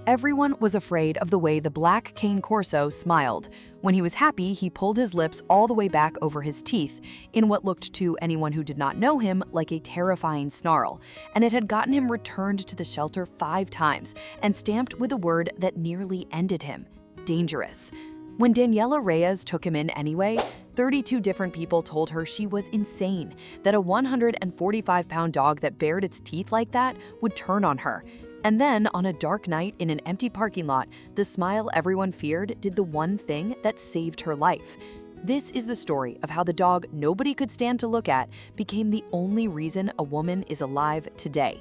Everyone was afraid of the way the black Cane Corso smiled. When he was happy, he pulled his lips all the way back over his teeth, in what looked to anyone who did not know him like a terrifying snarl, and it had gotten him returned to the shelter 5 times and stamped with a word that nearly ended him: dangerous. When Daniela Reyes took him in anyway, 32 different people told her she was insane, that a 145-pound dog that bared its teeth like that would turn on her. And then, on a dark night in an empty parking lot, the smile everyone feared did the one thing that saved her life. This is the story of how the dog nobody could stand to look at became the only reason a woman is alive today.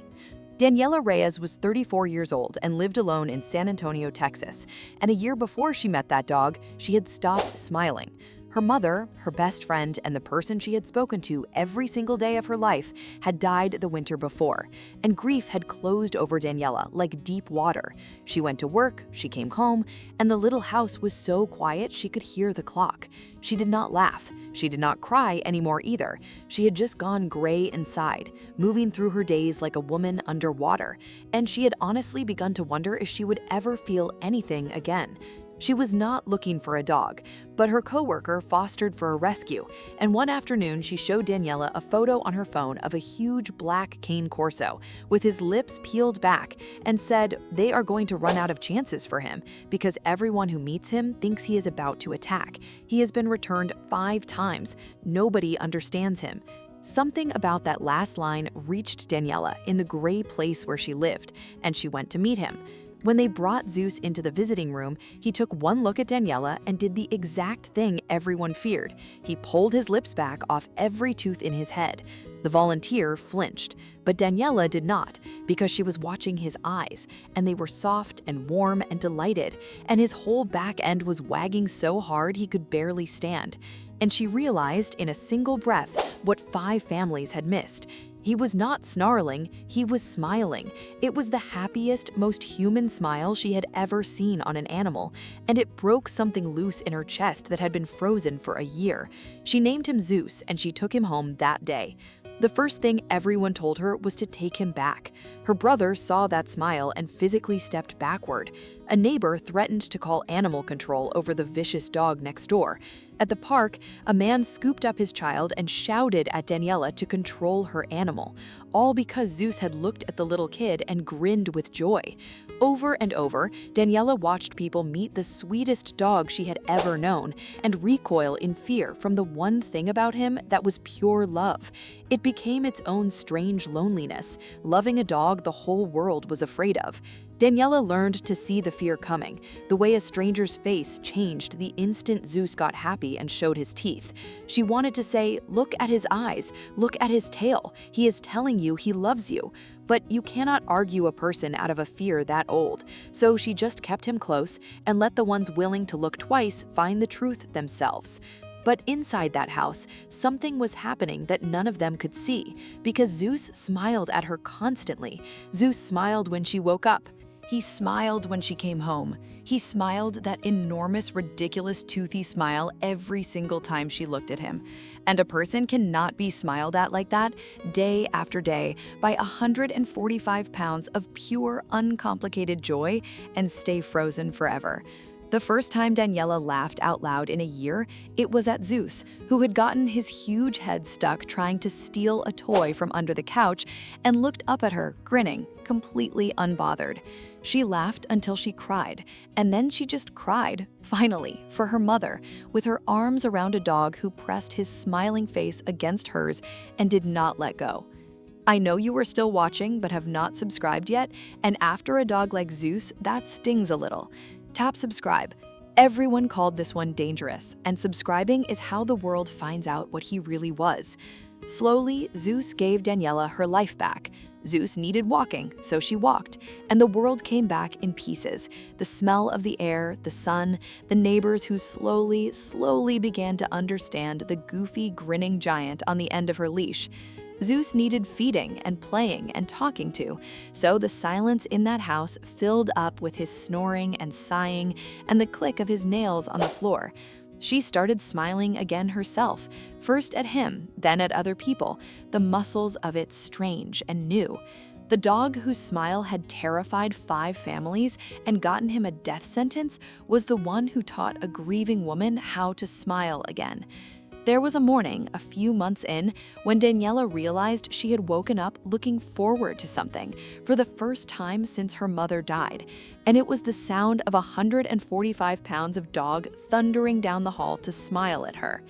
Daniela Reyes was 34 years old and lived alone in San Antonio, Texas. And a year before she met that dog, she had stopped smiling. Her mother, her best friend, and the person she had spoken to every single day of her life had died the winter before, and grief had closed over Daniela like deep water. She went to work, she came home, and the little house was so quiet she could hear the clock. She did not laugh. She did not cry anymore either. She had just gone gray inside, moving through her days like a woman underwater, and she had honestly begun to wonder if she would ever feel anything again. She was not looking for a dog, but her coworker fostered for a rescue, and one afternoon she showed Daniela a photo on her phone of a huge black Cane Corso with his lips peeled back and said they are going to run out of chances for him because everyone who meets him thinks he is about to attack. He has been returned 5 times. Nobody understands him. Something about that last line reached Daniela in the gray place where she lived, and she went to meet him. When they brought Zeus into the visiting room, he took one look at Daniela and did the exact thing everyone feared. He pulled his lips back off every tooth in his head. The volunteer flinched, but Daniela did not, because she was watching his eyes, and they were soft and warm and delighted, and his whole back end was wagging so hard he could barely stand. And she realized in a single breath what 5 families had missed. He was not snarling, he was smiling. It was the happiest, most human smile she had ever seen on an animal, and it broke something loose in her chest that had been frozen for a year. She named him Zeus, and she took him home that day. The first thing everyone told her was to take him back. Her brother saw that smile and physically stepped backward. A neighbor threatened to call animal control over the vicious dog next door. At the park, a man scooped up his child and shouted at Daniela to control her animal, all because Zeus had looked at the little kid and grinned with joy. Over and over, Daniela watched people meet the sweetest dog she had ever known and recoil in fear from the one thing about him that was pure love. It became its own strange loneliness, loving a dog the whole world was afraid of. Daniela learned to see the fear coming, the way a stranger's face changed the instant Zeus got happy and showed his teeth. She wanted to say, "Look at his eyes, look at his tail, he is telling you he loves you." But you cannot argue a person out of a fear that old, so she just kept him close and let the ones willing to look twice find the truth themselves. But inside that house, something was happening that none of them could see, because Zeus smiled at her constantly. Zeus smiled when she woke up. He smiled when she came home. He smiled that enormous, ridiculous, toothy smile every single time she looked at him. And a person cannot be smiled at like that day after day by 145 pounds of pure, uncomplicated joy and stay frozen forever. The first time Daniela laughed out loud in a year, it was at Zeus, who had gotten his huge head stuck trying to steal a toy from under the couch and looked up at her, grinning, completely unbothered. She laughed until she cried, and then she just cried, finally, for her mother, with her arms around a dog who pressed his smiling face against hers and did not let go. I know you are still watching but have not subscribed yet, and after a dog like Zeus, that stings a little. Tap subscribe. Everyone called this one dangerous, and subscribing is how the world finds out what he really was. Slowly, Zeus gave Daniela her life back. Zeus needed walking, so she walked, and the world came back in pieces. The smell of the air, the sun, the neighbors who slowly began to understand the goofy, grinning giant on the end of her leash. Zeus needed feeding and playing and talking to, so the silence in that house filled up with his snoring and sighing and the click of his nails on the floor. She started smiling again herself, first at him, then at other people, the muscles of it strange and new. The dog whose smile had terrified 5 families and gotten him a death sentence was the one who taught a grieving woman how to smile again. There was a morning, a few months in, when Daniela realized she had woken up looking forward to something for the first time since her mother died, and it was the sound of 145 pounds of dog thundering down the hall to smile at her.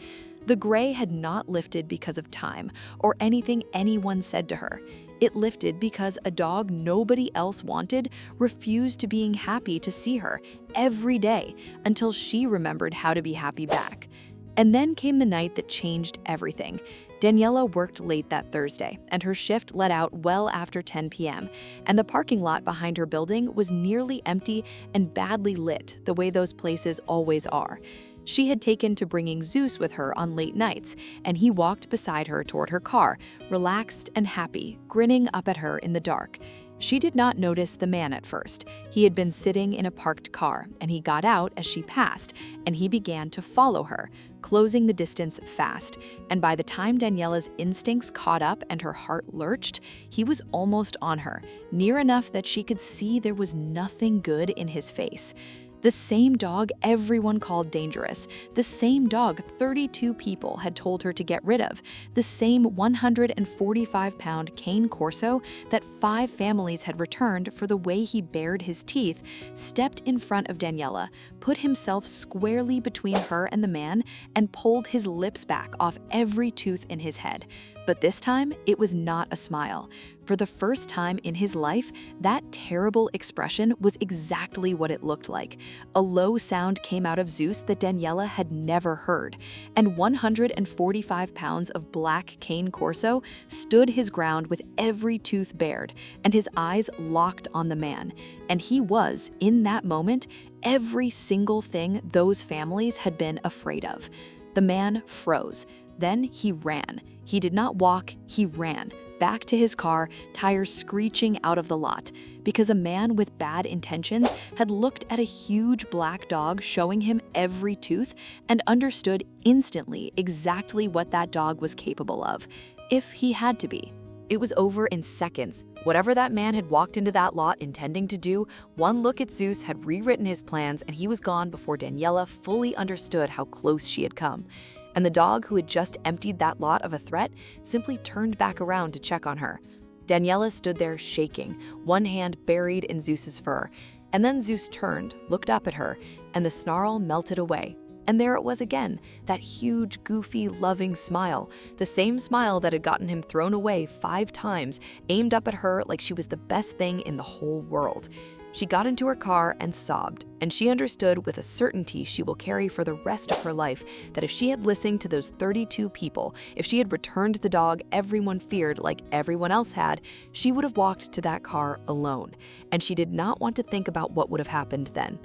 The gray had not lifted because of time or anything anyone said to her. It lifted because a dog nobody else wanted refused to being happy to see her every day until she remembered how to be happy back. And then came the night that changed everything. Daniela worked late that Thursday, and her shift let out well after 10 p.m., and the parking lot behind her building was nearly empty and badly lit the way those places always are. She had taken to bringing Zeus with her on late nights, and he walked beside her toward her car, relaxed and happy, grinning up at her in the dark. She did not notice the man at first. He had been sitting in a parked car, and he got out as she passed, and he began to follow her, closing the distance fast. And by the time Daniela's instincts caught up and her heart lurched, he was almost on her, near enough that she could see there was nothing good in his face. The same dog everyone called dangerous, the same dog 32 people had told her to get rid of, the same 145-pound Cane Corso that 5 families had returned for the way he bared his teeth, stepped in front of Daniela, put himself squarely between her and the man, and pulled his lips back off every tooth in his head. But this time, it was not a smile. For the first time in his life, that terrible expression was exactly what it looked like. A low sound came out of Zeus that Daniela had never heard, and 145 pounds of black Cane Corso stood his ground with every tooth bared, and his eyes locked on the man. And he was, in that moment, every single thing those families had been afraid of. The man froze. Then he ran. He did not walk, he ran. Back to his car, tires screeching out of the lot, because a man with bad intentions had looked at a huge black dog showing him every tooth and understood instantly exactly what that dog was capable of, if he had to be. It was over in seconds. Whatever that man had walked into that lot intending to do, one look at Zeus had rewritten his plans, and he was gone before Daniela fully understood how close she had come. And the dog who had just emptied that lot of a threat simply turned back around to check on her. Daniela stood there shaking, one hand buried in Zeus's fur. And then Zeus turned, looked up at her, and the snarl melted away. And there it was again, that huge, goofy, loving smile, the same smile that had gotten him thrown away 5 times, aimed up at her like she was the best thing in the whole world. She got into her car and sobbed, and she understood with a certainty she will carry for the rest of her life that if she had listened to those 32 people, if she had returned the dog everyone feared like everyone else had, she would have walked to that car alone, and she did not want to think about what would have happened then.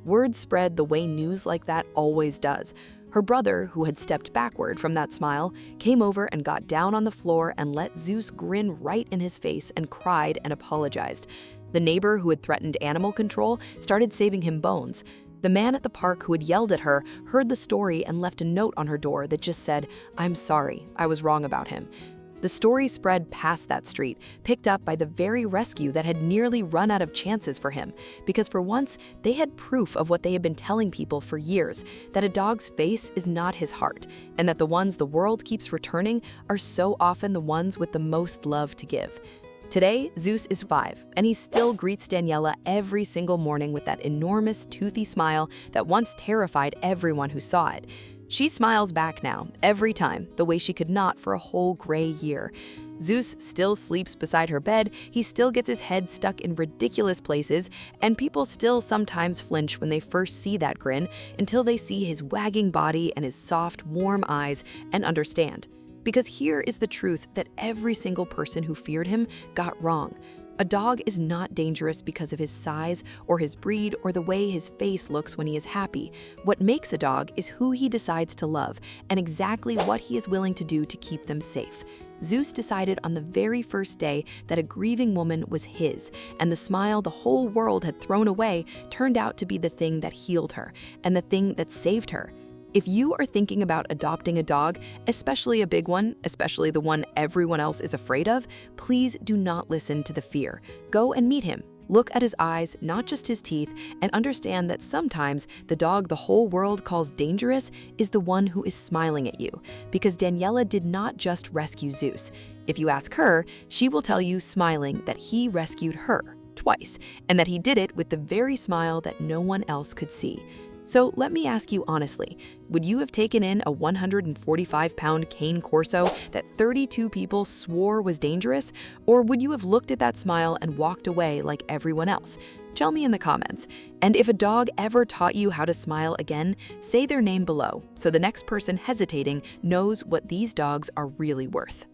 Word spread the way news like that always does. Her brother, who had stepped backward from that smile, came over and got down on the floor and let Zeus grin right in his face and cried and apologized. The neighbor who had threatened animal control started saving him bones. The man at the park who had yelled at her heard the story and left a note on her door that just said, "I'm sorry, I was wrong about him." The story spread past that street, picked up by the very rescue that had nearly run out of chances for him, because for once, they had proof of what they had been telling people for years, that a dog's face is not his heart, and that the ones the world keeps returning are so often the ones with the most love to give. Today, Zeus is 5, and he still greets Daniela every single morning with that enormous, toothy smile that once terrified everyone who saw it. She smiles back now, every time, the way she could not for a whole gray year. Zeus still sleeps beside her bed, he still gets his head stuck in ridiculous places, and people still sometimes flinch when they first see that grin until they see his wagging body and his soft, warm eyes and understand. Because here is the truth that every single person who feared him got wrong. A dog is not dangerous because of his size or his breed or the way his face looks when he is happy. What makes a dog is who he decides to love and exactly what he is willing to do to keep them safe. Zeus decided on the very first day that a grieving woman was his, and the smile the whole world had thrown away turned out to be the thing that healed her and the thing that saved her. If you are thinking about adopting a dog, especially a big one, especially the one everyone else is afraid of, please do not listen to the fear. Go and meet him. Look at his eyes, not just his teeth, and understand that sometimes the dog the whole world calls dangerous is the one who is smiling at you. Because Daniela did not just rescue Zeus. If you ask her, she will tell you, smiling, that he rescued her twice, and that he did it with the very smile that no one else could see. So let me ask you honestly, would you have taken in a 145-pound Cane Corso that 32 people swore was dangerous? Or would you have looked at that smile and walked away like everyone else? Tell me in the comments. And if a dog ever taught you how to smile again, say their name below so the next person hesitating knows what these dogs are really worth.